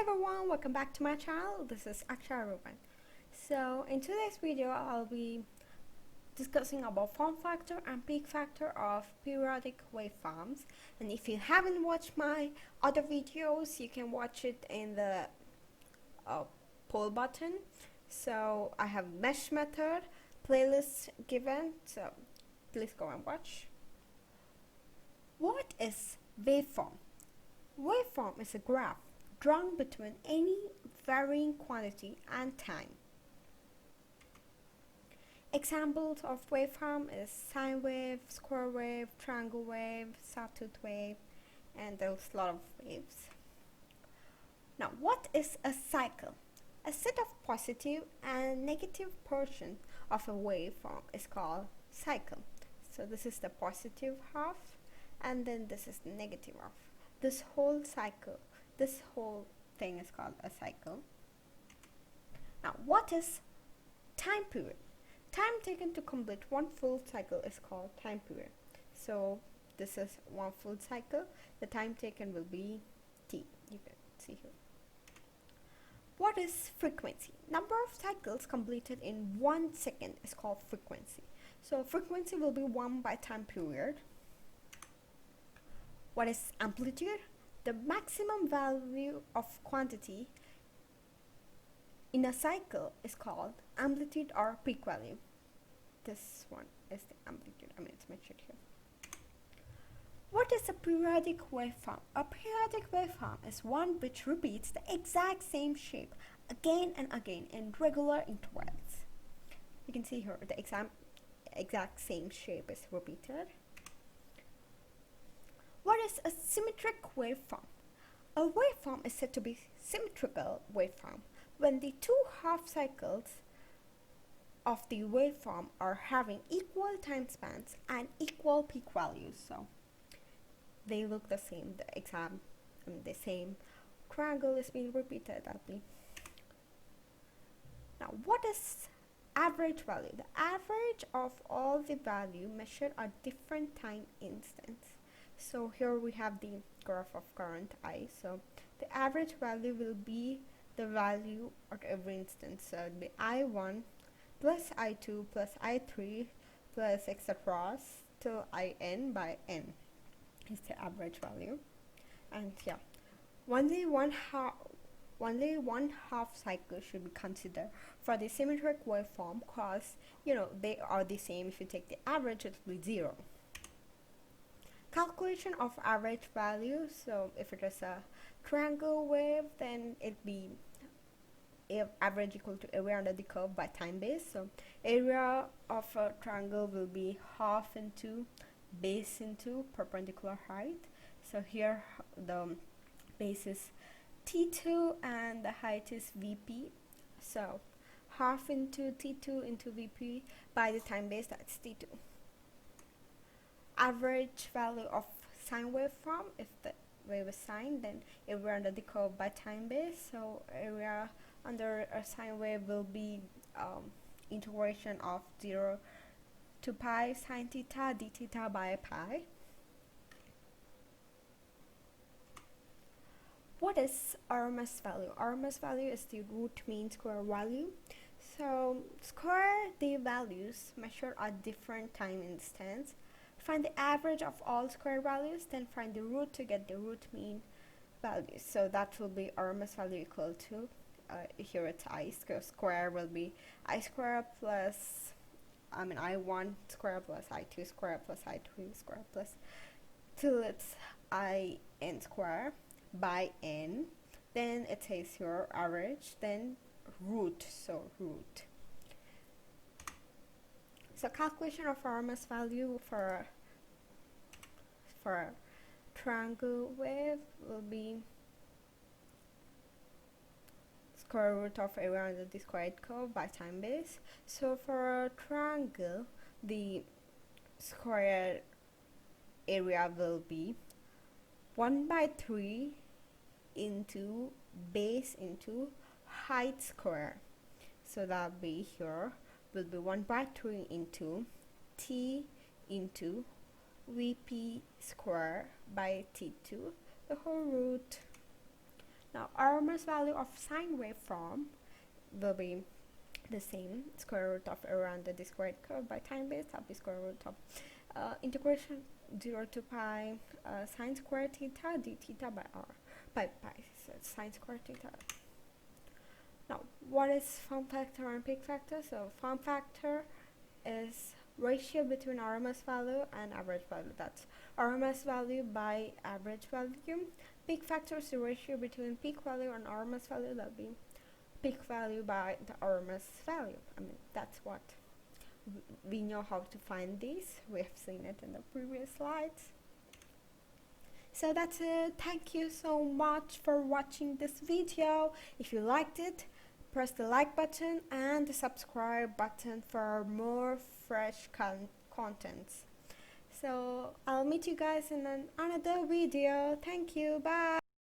everyone, welcome back to my channel. This is Akshay. So in today's video I'll be discussing about form factor and peak factor of periodic waveforms, and if you haven't watched my other videos you can watch it in the poll button. So I have mesh method playlist given, so please go and watch. What is waveform? Waveform is a graph drawn between any varying quantity and time. Examples of waveform is sine wave, square wave, triangle wave, sawtooth wave, and there's a lot of waves. Now, what is a cycle? A set of positive and negative portions of a waveform is called cycle. So this is the positive half, and then this is the negative half. This whole cycle, this whole thing is called a cycle. Now, what is time period? Time taken to complete one full cycle is called time period. So this is one full cycle. The time taken will be t. You can see here. What is frequency? Number of cycles completed in 1 second is called frequency. So frequency will be 1 by time period. What is amplitude? The maximum value of quantity in a cycle is called amplitude or peak value. This one is the amplitude. It's mentioned here. What is a periodic waveform? A periodic waveform is one which repeats the exact same shape again and again in regular intervals. You can see here the exact same shape is repeated. What is a symmetric waveform? A waveform is said to be symmetrical waveform when the two half cycles of the waveform are having equal time spans and equal peak values. So they look the same. The same triangle is being repeated. Now, what is average value? The average of all the value measured at different time instants. So here we have the graph of current I. So the average value will be the value at every instance. So it will be I1 plus I2 plus I3 plus etc. till In by n is the average value. And yeah, only one half cycle should be considered for the symmetric waveform, because they are the same. If you take the average, it will be 0. Calculation of average value. So if it is a triangle wave, then it be average equal to area under the curve by time base. So area of a triangle will be half into base into perpendicular height. So here the base is T2 and the height is VP. So half into T2 into VP by the time base, that's T2. Average value of sine waveform. If the wave is sine, then area under the curve by time base. So area under a sine wave will be integration of 0 to pi sine theta d theta by pi. What is RMS value? RMS value is the root mean square value. So square the values measured at different time instants. Find the average of all square values, then find the root to get the root mean values. So that will be RMS value equal to, here it's I square will be I square plus, I1 square plus I2 square plus I3 square plus till it's IN square by n. Then it says here average, then root, so root. So calculation of RMS value for a triangle wave will be square root of area under the squared curve by time base. So for a triangle, the square area will be 1 by 3 into base into height square. So that will be here will be 1 by 3 into T into VP square by T2, the whole root. Now RMS value of sine waveform will be the same, square root of around the squared curve by time base sub square root of integration 0 to pi sine square theta d theta by r by pi, so sine square theta. Now, what is form factor and peak factor? So form factor is ratio between RMS value and average value. That's RMS value by average value. Peak factor is the ratio between peak value and RMS value. That'll be peak value by the RMS value. I mean, that's what we know how to find these. We have seen it in the previous slides. So that's it. Thank you so much for watching this video. If you liked it, press the like button and the subscribe button for more fresh contents. So I'll meet you guys in another video. Thank you. Bye.